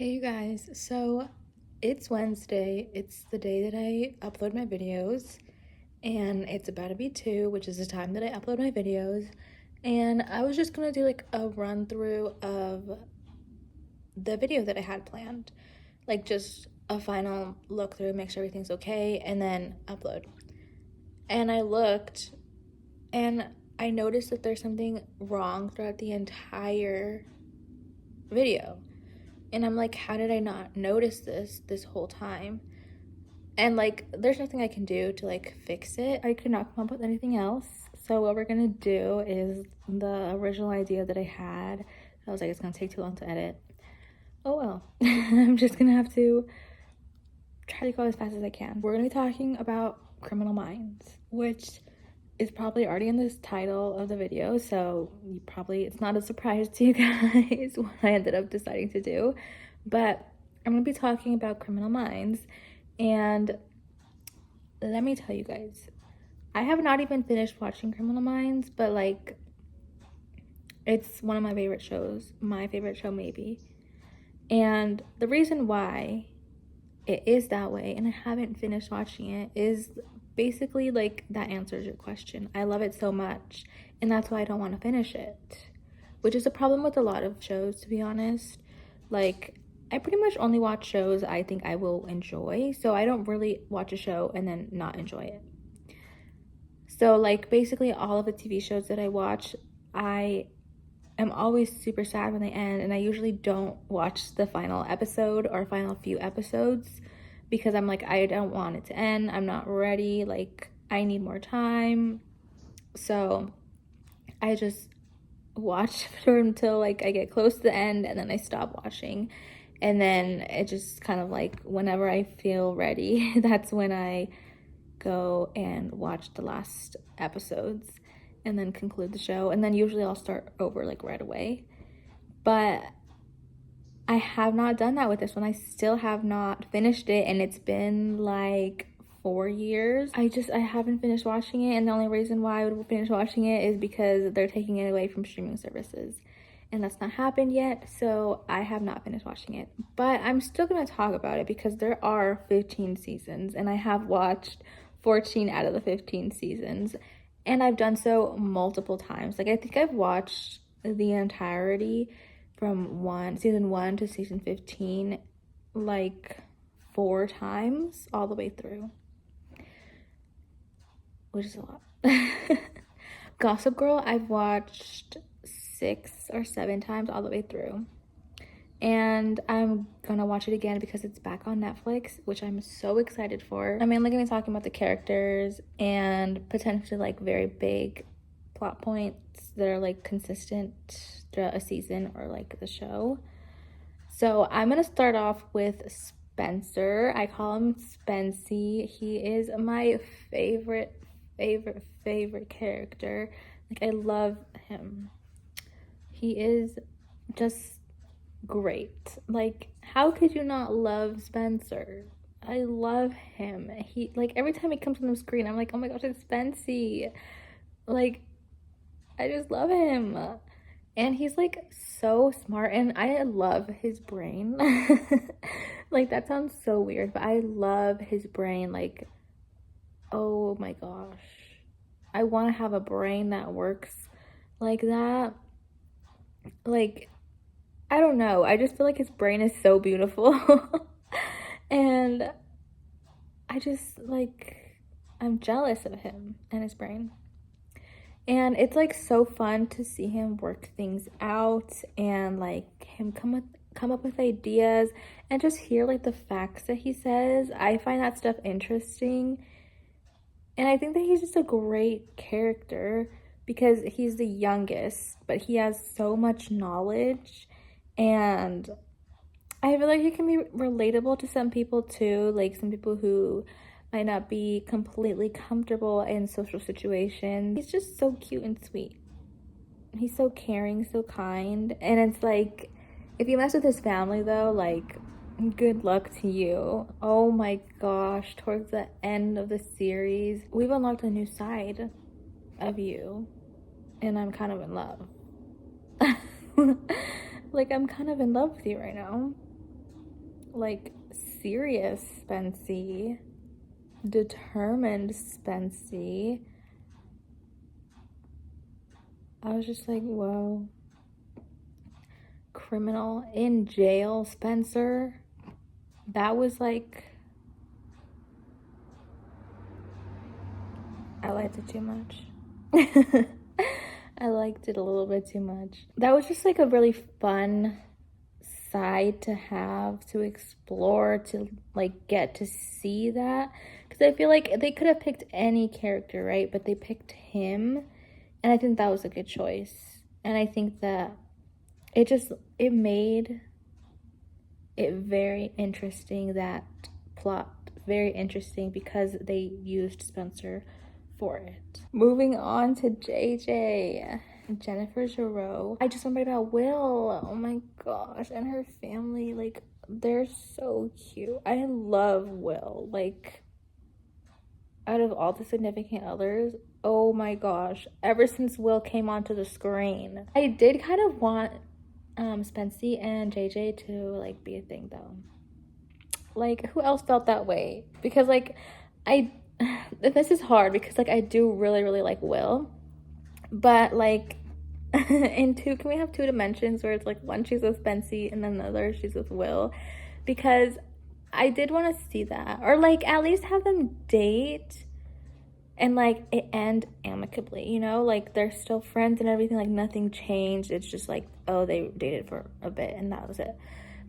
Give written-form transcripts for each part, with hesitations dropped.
Hey you guys, so it's Wednesday. It's the day that I upload my videos, and it's about to be 2, which is the time that I upload my videos. And I was just gonna do like a run through of the video that I had planned, like just a final look through, make sure everything's okay, and then upload. And I looked, and I noticed that there's something wrong throughout the entire video. And I'm like, how did I not notice this whole time? And like, there's nothing I can do to like fix it. I could not come up with anything else. So what we're gonna do is the original idea that I had. I was like, it's gonna take too long to edit. Oh well. I'm just gonna have to try to go as fast as I can. We're gonna be talking about Criminal Minds, which is probably already in this title of the video, so it's not a surprise to you guys what I ended up deciding to do. But I'm gonna be talking about Criminal Minds, and let me tell you guys, I have not even finished watching Criminal Minds, but like, it's one of my favorite shows, my favorite show maybe. And the reason why it is that way and I haven't finished watching it is basically like that answers your question. I love it so much, and that's why I don't want to finish it, which is a problem with a lot of shows, to be honest. Like, I pretty much only watch shows I think I will enjoy, so I don't really watch a show and then not enjoy it. So like, basically all of the TV shows that I watch, I am always super sad when they end, and I usually don't watch the final episode or final few episodes because I'm like, I don't want it to end. I'm not ready. Like, I need more time. So I just watch until like I get close to the end, and then I stop watching. And then it just kind of like, whenever I feel ready, that's when I go and watch the last episodes and then conclude the show. And then usually I'll start over like right away. But I have not done that with this one. I still have not finished it, and it's been like 4 years. I haven't finished watching it, and the only reason why I would finish watching it is because they're taking it away from streaming services. And that's not happened yet, so I have not finished watching it. But I'm still gonna talk about it because there are 15 seasons, and I have watched 14 out of the 15 seasons. And I've done so multiple times. Like, I think I've watched the entirety from season 1 to season 15 like 4 times all the way through, which is a lot. Gossip Girl, I've watched 6 or 7 times all the way through, and I'm gonna watch it again because it's back on Netflix, which I'm so excited for. I'm mainly gonna be talking about the characters and potentially like very big plot points that are like consistent throughout a season or like the show. So I'm gonna start off with Spencer. I call him Spency. He is my favorite character. Like, I love him. He is just great. Like, how could you not love Spencer? I love him. He, like, every time he comes on the screen, I'm like, oh my gosh, it's Spency. Like, I just love him. And he's like so smart, and I love his brain. Like, that sounds so weird, but I love his brain. Like, oh my gosh, I want to have a brain that works like that. Like, I don't know, I just feel like his brain is so beautiful. And I just like, I'm jealous of him and his brain. And it's like so fun to see him work things out, and like him come up with ideas, and just hear like the facts that he says. I find that stuff interesting. And I think that he's just a great character because he's the youngest, but he has so much knowledge, and I feel like he can be relatable to some people too, like some people who might not be completely comfortable in social situations. He's just so cute and sweet. He's so caring, so kind. And it's like, if you mess with his family though, like, good luck to you. Oh my gosh, towards the end of the series, we've unlocked a new side of you, and I'm kind of in love. Like, I'm kind of in love with you right now. like serious Spency, determined Spency. I was just like, whoa. Criminal in jail Spencer. That was like, I liked it too much. I liked it a little bit too much. That was just like a really fun side to have, to explore, to like get to see that, because I feel like they could have picked any character, right? But they picked him, and I think that was a good choice. And I think that it made it very interesting, that plot very interesting, because they used Spencer for it. Moving on to JJ, Jennifer Giroux. I just remembered about Will. Oh my gosh, and her family, like, they're so cute. I love Will. Like, out of all the significant others, oh my gosh, ever since Will came onto the screen, I did kind of want Spency and JJ to like be a thing though. Like, who else felt that way? Because like I this is hard, because like I do really really like Will, but like in two, can we have two dimensions where it's like one she's with Spency and then the other she's with Will? Because I did want to see that, or like at least have them date and like it end amicably, you know, like they're still friends and everything, like nothing changed. It's just like, oh, they dated for a bit and that was it.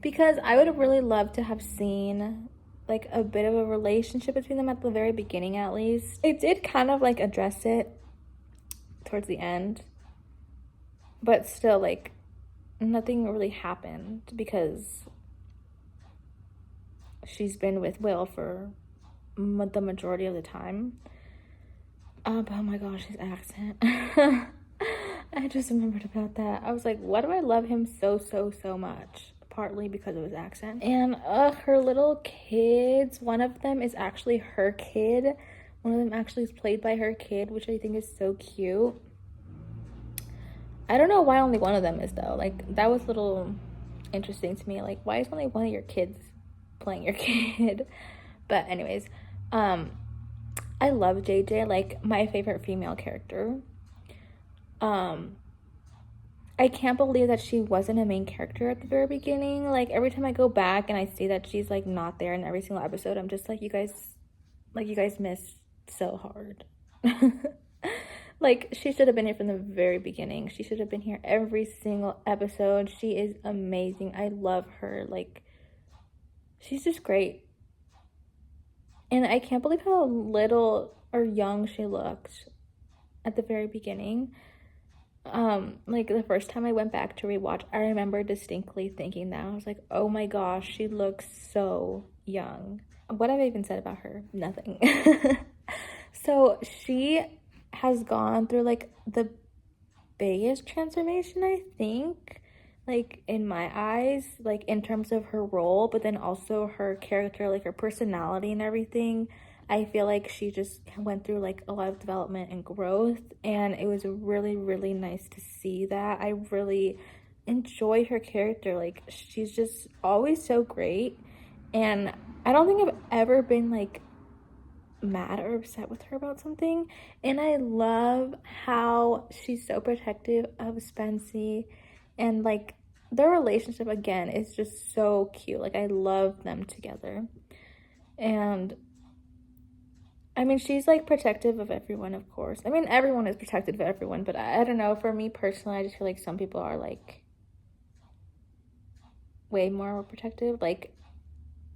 Because I would have really loved to have seen like a bit of a relationship between them at the very beginning, at least. It did kind of like address it towards the end, but still like nothing really happened, because she's been with Will for the majority of the time. But oh my gosh, his accent. I just remembered about that. I was like, why do I love him so much? Partly because of his accent. And her little kids, one of them is actually her kid. One of them actually is played by her kid, which I think is so cute. I don't know why only one of them is though. Like, that was a little interesting to me. Like, why is only one of your kids playing your kid? But anyways, I love JJ, like my favorite female character. I can't believe that she wasn't a main character at the very beginning. Like, every time I go back and I see that she's like not there in every single episode, I'm just like, you guys missed so hard. Like, she should have been here from the very beginning. She should have been here every single episode. She is amazing. I love her. Like, she's just great. And I can't believe how little or young she looked at the very beginning. Like the first time I went back to rewatch, I remember distinctly thinking that. I was like, oh my gosh, she looks so young. What have I even said about her? Nothing. So she has gone through like the biggest transformation, I think, like in my eyes, like in terms of her role, but then also her character, like her personality and everything. I feel like she just went through like a lot of development and growth, and it was really really nice to see that. I really enjoy her character. Like, she's just always so great, and I don't think I've ever been like mad or upset with her about something. And I love how she's so protective of Spency, and like their relationship again is just so cute. Like, I love them together. And I mean, she's like protective of everyone, of course. I mean, everyone is protective of everyone, but I don't know, for me personally, I just feel like some people are like way more protective. Like,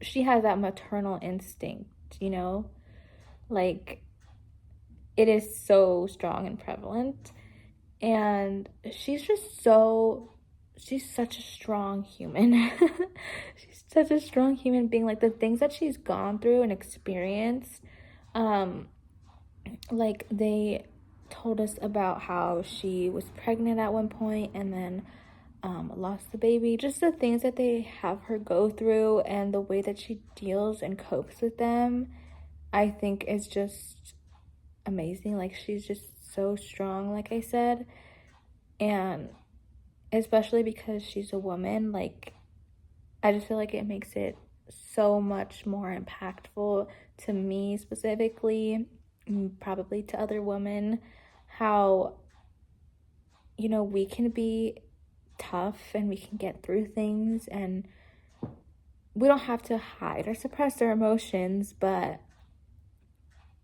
she has that maternal instinct, you know? Like, it is so strong and prevalent, and she's such a strong human. She's such a strong human being. Like, the things that she's gone through and experienced, like they told us about how she was pregnant at one point and then lost the baby. Just the things that they have her go through and the way that she deals and copes with them, I think is just amazing. Like, she's just so strong, like I said. And especially because she's a woman, like, I just feel like it makes it so much more impactful to me specifically, probably to other women, how, you know, we can be tough and we can get through things, and we don't have to hide or suppress our emotions, but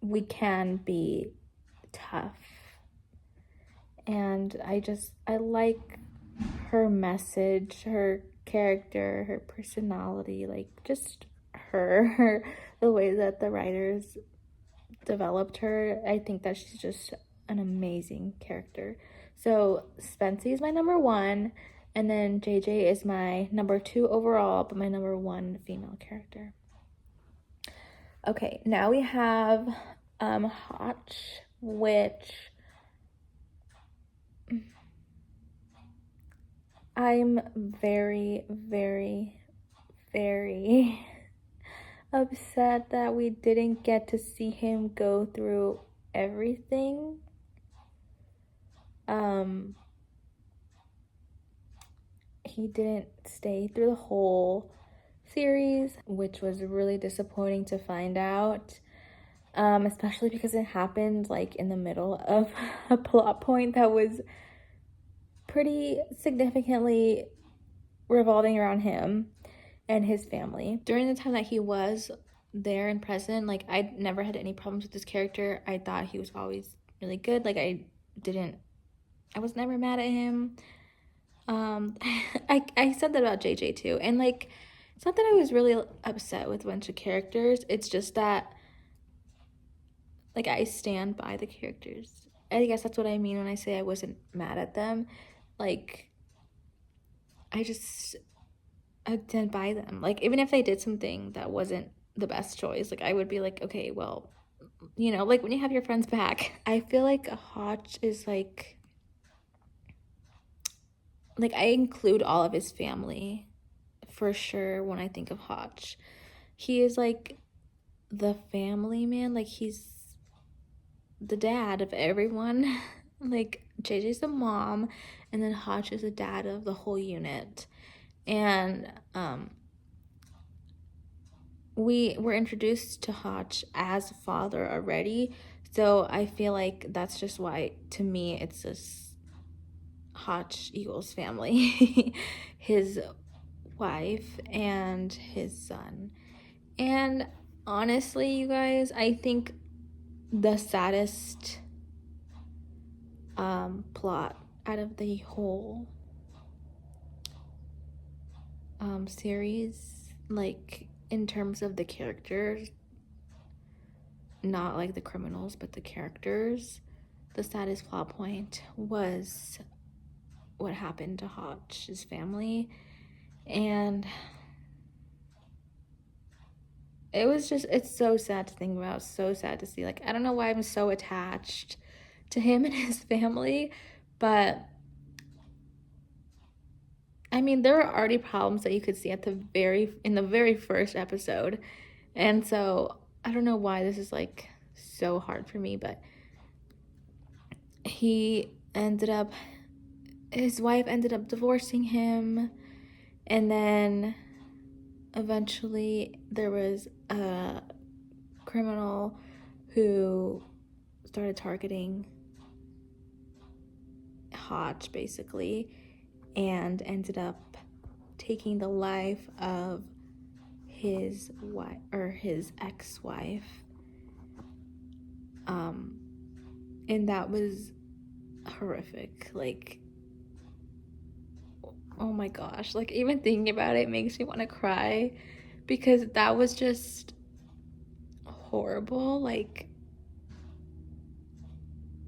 we can be tough. And I like her message, her character, her personality, like just her, the way that the writers developed her. I think that she's just an amazing character. So Spency is my number one, and then JJ is my number two overall, but my number one female character. Okay, now we have Hotch, which I'm very, very, very upset that we didn't get to see him go through everything. He didn't stay through the whole series, which was really disappointing to find out. Especially because it happened like in the middle of a plot point that was pretty significantly revolving around him and his family. During the time that he was there and present, like I never had any problems with this character. I thought he was always really good. Like I was never mad at him. I said that about JJ too, and like it's not that I was really upset with a bunch of characters. It's just that like I stand by the characters. I guess that's what I mean when I say I wasn't mad at them. Like I stand by them. Like even if they did something that wasn't the best choice, like I would be like, okay, well, you know, like when you have your friends back. I feel like a Hotch is like I include all of his family for sure when I think of Hotch. He is like the family man, like he's the dad of everyone. Like JJ's the mom, and then Hotch is the dad of the whole unit. And we were introduced to Hotch as a father already, so I feel like that's just why to me it's this Hotch equals family. His wife and his son. And honestly, you guys, I think the saddest plot out of the whole series, like in terms of the characters, not like the criminals, but the characters, the saddest plot point was what happened to Hotch's family. And it's so sad to think about, so sad to see. Like I don't know why I'm so attached to him and his family, but I mean there were already problems that you could see in the very first episode. And so I don't know why this is like so hard for me, but his wife ended up divorcing him, and then eventually there was a criminal who started targeting Hotch basically, and ended up taking the life of his wife or his ex-wife. And that was horrific. Like, oh my gosh, like even thinking about it makes me want to cry, because that was just horrible. Like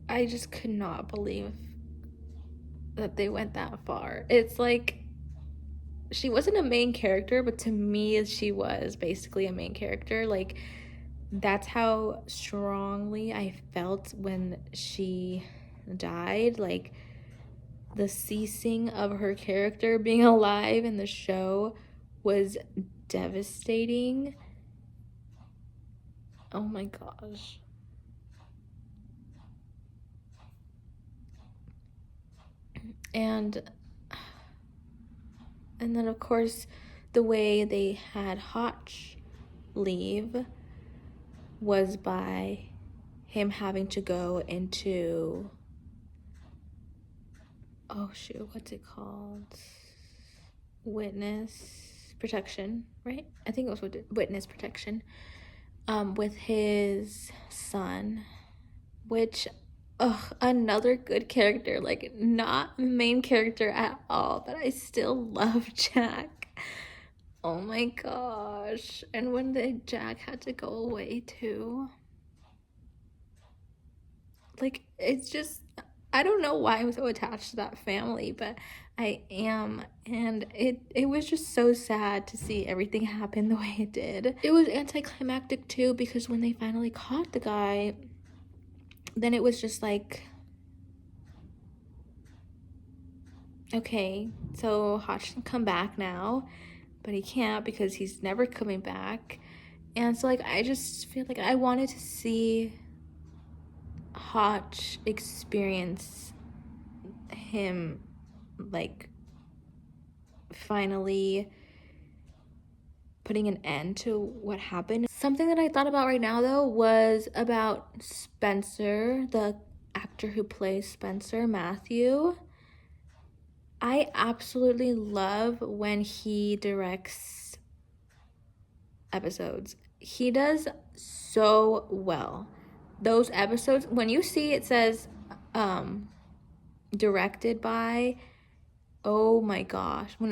I just could not believe that they went that far. It's like she wasn't a main character, but to me she was basically a main character. Like that's how strongly I felt when she died. Like the ceasing of her character being alive in the show was devastating. Oh my gosh. And then of course the way they had Hotch leave was by him having to go into, oh shoot, what's it called? Witness protection, right? I think it was witness protection, with his son, which, another good character, like not main character at all, but I still love Jack. Oh my gosh. And when Jack had to go away too, like, it's just, I don't know why I'm so attached to that family, but I am. And it was just so sad to see everything happen the way it did. It was anticlimactic too, because when they finally caught the guy, then it was just like, okay, so Hotch can come back now, but he can't because he's never coming back. And so, like, I just feel like I wanted to see Hotch experience him, like, finally putting an end to what happened. Something that I thought about right now, though, was about Spencer, the actor who plays Spencer, Matthew. I absolutely love when he directs episodes. He does so well. Those episodes, when you see it says directed by, oh my gosh, when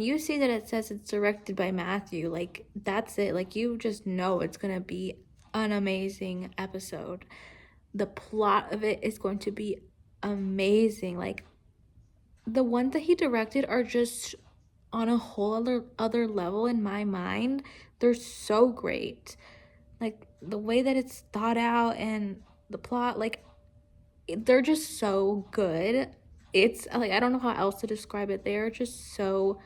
you see that it says it's directed by Matthew, like, that's it. Like, you just know it's gonna be an amazing episode. The plot of it is going to be amazing. Like, the ones that he directed are just on a whole other level in my mind. They're so great. Like, the way that it's thought out and the plot, like, they're just so good. It's like, I don't know how else to describe it. They're just so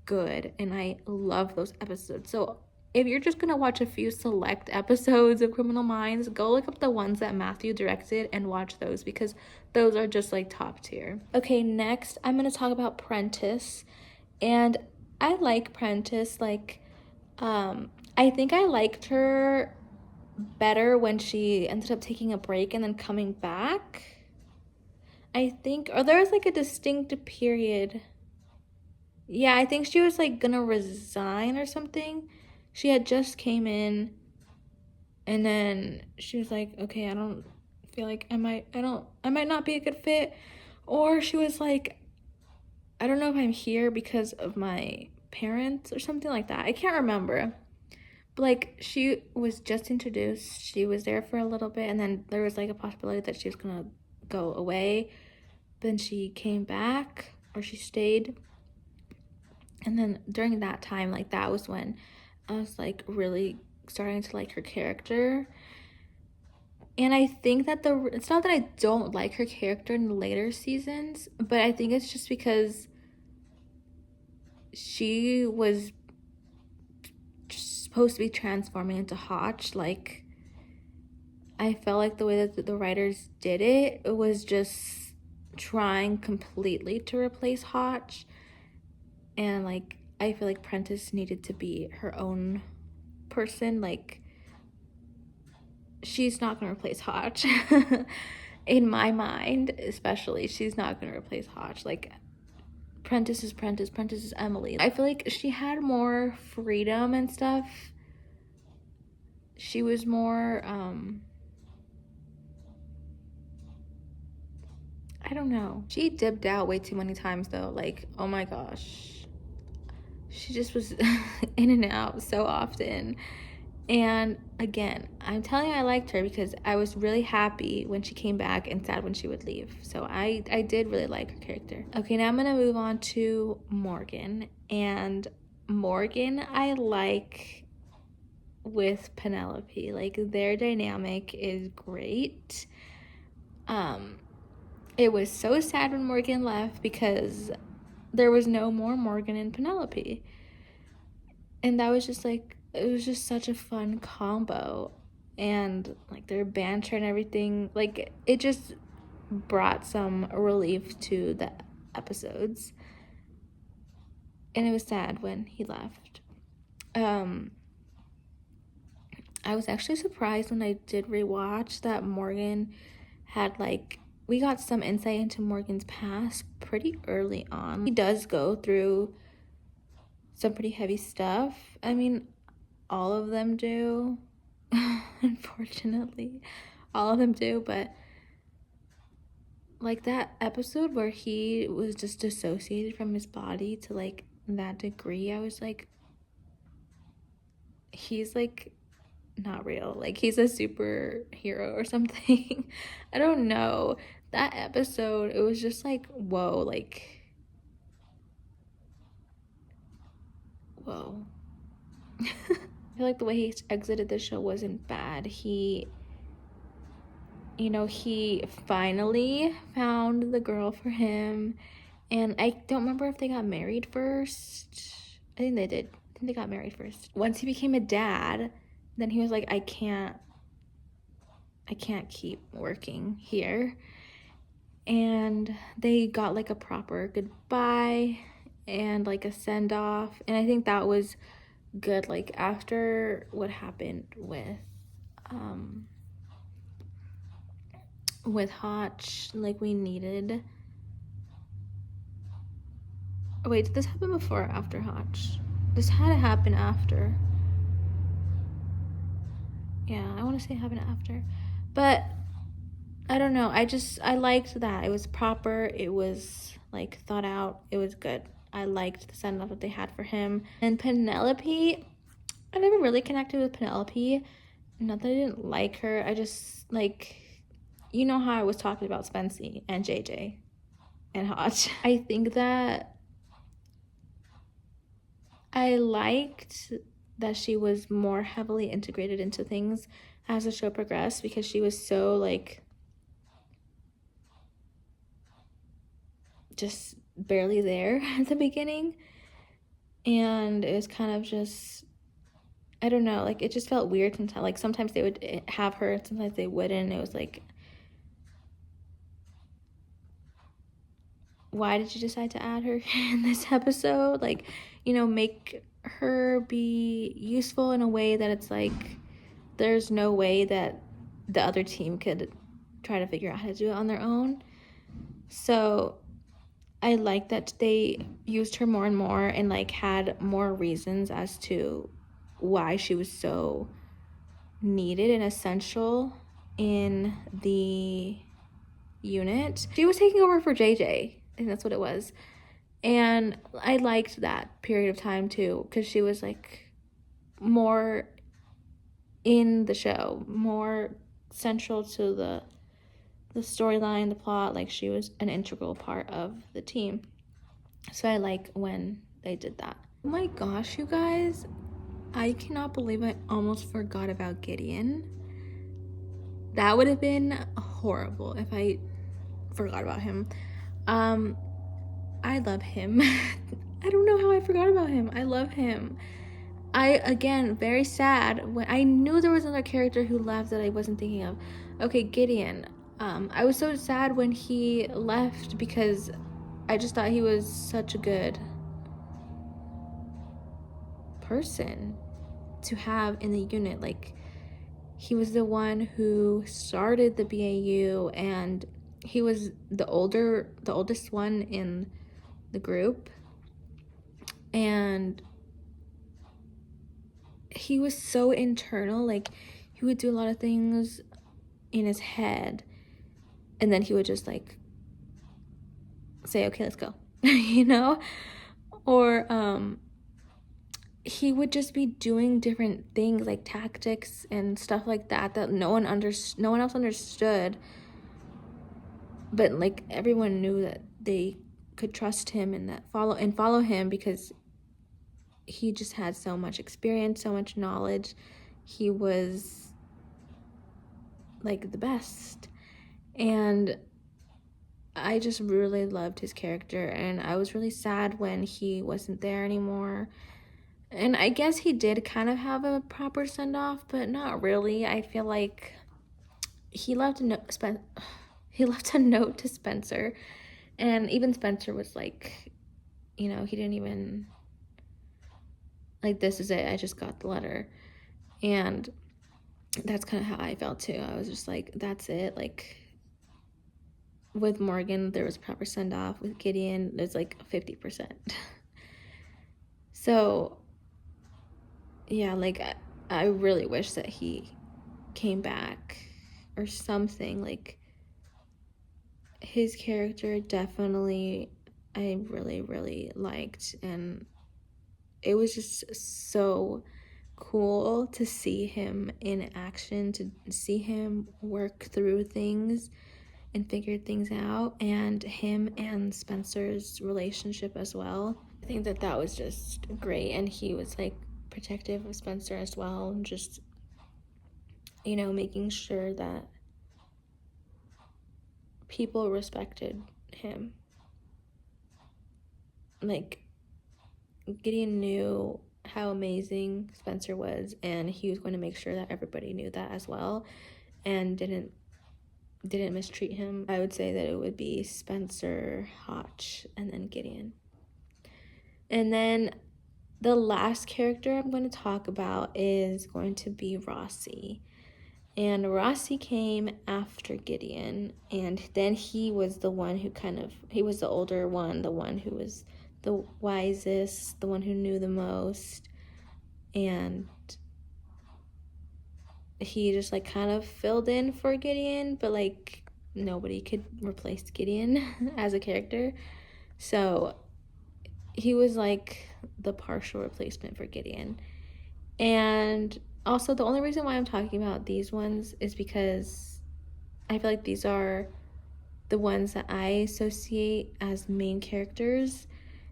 good, and I love those episodes. So if you're just gonna watch a few select episodes of Criminal Minds, go look up the ones that Matthew directed and watch those, because those are just like top tier. Okay, next I'm gonna talk about Prentiss. And I like Prentiss. Like, I think I liked her better when she ended up taking a break and then coming back. I think, or there was like a distinct period. Yeah, I think she was like gonna resign or something. She had just came in, and then she was like, okay, I don't feel like I might not be a good fit. Or she was like, I don't know if I'm here because of my parents or something like that. I can't remember. But like, she was just introduced. She was there for a little bit, and then there was like a possibility that she was gonna go away. Then she came back, or she stayed. And then during that time, like, that was when I was like really starting to like her character. And I think that it's not that I don't like her character in the later seasons, but I think it's just because she was supposed to be transforming into Hotch. Like, I felt like the way that the writers did it, it was just trying completely to replace Hotch. And like, I feel like Prentiss needed to be her own person. Like, she's not gonna replace Hotch. In my mind, especially, she's not gonna replace Hotch. Like, Prentiss is Prentiss, Prentiss is Emily. I feel like she had more freedom and stuff. She was more, I don't know. She dipped out way too many times though. Like, oh my gosh. She just was in and out so often. And again, I'm telling you I liked her because I was really happy when she came back and sad when she would leave. So I did really like her character. Okay, now I'm gonna move on to Morgan. And Morgan I like with Penelope. Like, their dynamic is great. It was so sad when Morgan left because there was no more Morgan and Penelope. And that was just like, it was just such a fun combo. And like, their banter and everything, like, it just brought some relief to the episodes. and it was sad when he left. I was actually surprised when I did rewatch that Morgan had, like, we got some insight into Morgan's past pretty early on. He does go through some pretty heavy stuff. I mean, all of them do. Unfortunately, all of them do, but like that episode where he was just dissociated from his body to like that degree, I was like, he's like not real. Like he's a superhero or something. I don't know. That episode, it was just like, whoa, like, whoa. I feel like the way he exited the show wasn't bad. He finally found the girl for him. And I don't remember if they got married first. I think they did. I think they got married first. Once he became a dad, then he was like, I can't keep working here. And they got like a proper goodbye and like a send-off. And I think that was good. Like after what happened with Hotch, like we needed. Oh wait, did this happen before or after Hotch? This had to happen after. Yeah, I want to say it happened after. But I don't know. I liked that. It was proper. It was like thought out. It was good. I liked the send off that they had for him. And Penelope, I never really connected with Penelope. Not that I didn't like her. I just like, you know how I was talking about Spency and JJ and Hotch. I think that I liked that she was more heavily integrated into things as the show progressed, because she was so like just barely there at the beginning, and it was kind of just, I don't know, like it just felt weird sometimes. Like sometimes they would have her, sometimes they wouldn't. It was like, why did you decide to add her in this episode? Like, make her be useful in a way that it's like there's no way that the other team could try to figure out how to do it on their own. So I like that they used her more and more and like had more reasons as to why she was so needed and essential in the unit. She was taking over for JJ. I think that's what it was. And I liked that period of time too, because she was like more in the show, more central to the storyline, the plot. Like she was an integral part of the team. So I like when they did that. Oh my gosh, you guys, I cannot believe I almost forgot about Gideon. That would have been horrible if I forgot about him. I love him. I don't know how I forgot about him. I love him. Again, very sad when I knew there was another character who left that I wasn't thinking of. Okay, Gideon. I was so sad when he left because I just thought he was such a good person to have in the unit. Like, he was the one who started the BAU, and he was the oldest one in the group, and he was so internal. Like, he would do a lot of things in his head, and then he would just like say, okay, let's go. Or he would just be doing different things like tactics and stuff like that no one else understood, but like everyone knew that they could trust him and follow him because he just had so much experience, so much knowledge. He was like the best, and I just really loved his character, and I was really sad when he wasn't there anymore. And I guess he did kind of have a proper send-off, but not really. I feel like he left a note to Spencer, and even Spencer was like, he didn't even like, this is it, I just got the letter. And that's kind of how I felt too. I was just like, that's it. Like, with Morgan, there was a proper send-off. With Gideon, there's like 50%. So yeah, like, I really wish that he came back or something. Like, his character definitely I really, really liked, and it was just so cool to see him in action, to see him work through things and figure things out, and him and Spencer's relationship as well. I think that that was just great, and he was like protective of Spencer as well, and just, you know, making sure that people respected him. Like, Gideon knew how amazing Spencer was, and he was going to make sure that everybody knew that as well, and didn't mistreat him. I would say that it would be Spencer, Hotch, and then Gideon. And then the last character I'm going to talk about is going to be Rossi. And Rossi came after Gideon, and then he was the one who he was the older one, the one who was the wisest, the one who knew the most, and he just like kind of filled in for Gideon, but like nobody could replace Gideon as a character. So he was like the partial replacement for Gideon. And also, the only reason why I'm talking about these ones is because I feel like these are the ones that I associate as main characters.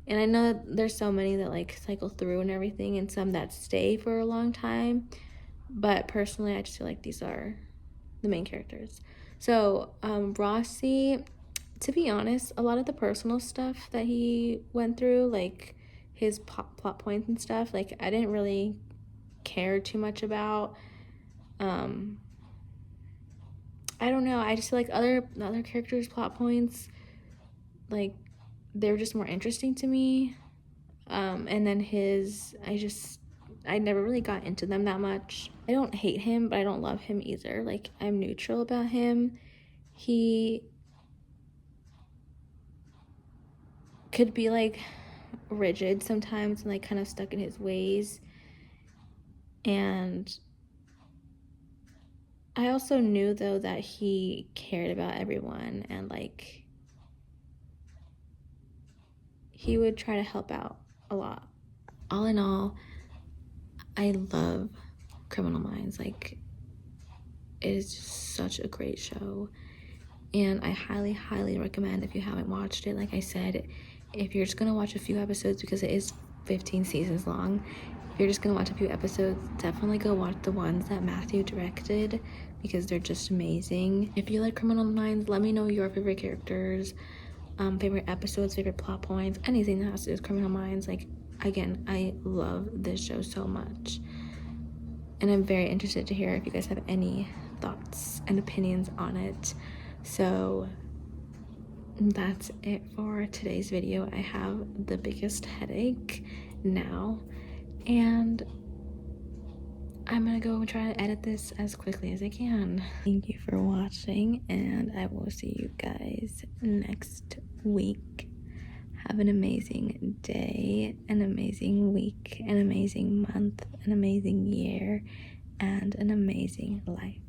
And I know there's so many that like cycle through and everything, and some that stay for a long time. But personally, I just feel like these are the main characters. So Rossi, to be honest, a lot of the personal stuff that he went through, like his plot points and stuff, like I didn't really care too much about. I don't know, I just feel like other characters' plot points, like they're just more interesting to me. And then I never really got into them that much. I don't hate him, but I don't love him either. Like, I'm neutral about him. He could be like rigid sometimes and like kind of stuck in his ways. And I also knew though that he cared about everyone, and like he would try to help out a lot. All in all, I love Criminal Minds. Like, it is just such a great show, and I highly, highly recommend if you haven't watched it. Like I said, if you're just gonna watch a few episodes, because it is 15 seasons long, if you're just gonna watch a few episodes, definitely go watch the ones that Matthew directed, because they're just amazing. If you like Criminal Minds, let me know your favorite characters, favorite episodes, favorite plot points, anything that has to do with Criminal Minds. Like, again, I love this show so much, and I'm very interested to hear if you guys have any thoughts and opinions on it. So that's it for today's video. I have the biggest headache now, and I'm gonna go and try to edit this as quickly as I can. Thank you for watching, and I will see you guys next week. Have an amazing day, an amazing week, an amazing month, an amazing year, and an amazing life.